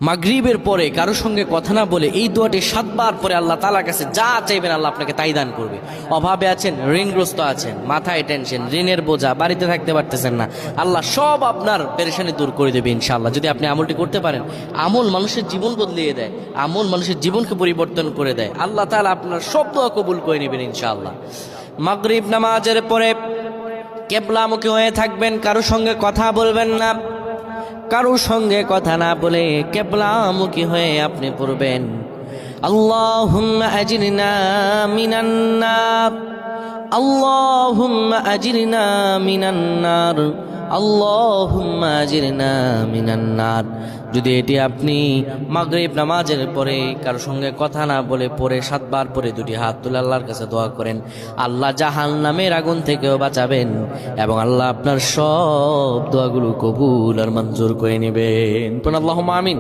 মাগরিবের পরে কারো সঙ্গে কথা না বলে এই দোয়াটি 7 বার পরে আল্লাহ তাআলার কাছে যা চাইবেন আল্লাহ আপনাকে তাই দান করবে। অভাবে আছেন, ঋণগ্রস্ত আছেন, মাথায় টেনশন, ঋণের বোঝা, বাড়িতে থাকতে পারতেছেন না, আল্লাহ সব আপনার পেরেশানি দূর করে দেবে ইনশাআল্লাহ, যদি আপনি আমলটি করতে পারেন। আমল মানুষের জীবন বদলিয়ে দেয়, আমল মানুষের জীবনকে পরিবর্তন করে দেয়। আল্লাহ তাআলা আপনার সব দোয়া কবুল করে নেবেন ইনশাআল্লাহ। মাগরিব নামাজের পরে কিবলামুখী হয়ে থাকবেন, কারো সঙ্গে কথা বলবেন না, কারো সঙ্গে কথা না বলে কিবলামুখী হয়ে আপনি পড়বেন আল্লাহুম্মা আজরিনা মিনান নার, আল্লাহুম্মা আজরিনা মিনান নার, আল্লাহুম্মা আজরিনা মিনান নার। যদি এটি আপনি মাগরিব নামাজের পরে কারো সঙ্গে কথা না বলে পড়ে 7 বার পরে দুটি হাত তুলে আল্লাহর কাছে দোয়া করেন, আল্লাহ জাহান্নামের আগুন থেকেও বাঁচাবেন এবং আল্লাহ আপনার সব দোয়াগুলো কবুল আর মঞ্জুর করে নেবেন। আল্লাহুম্মা আমিন।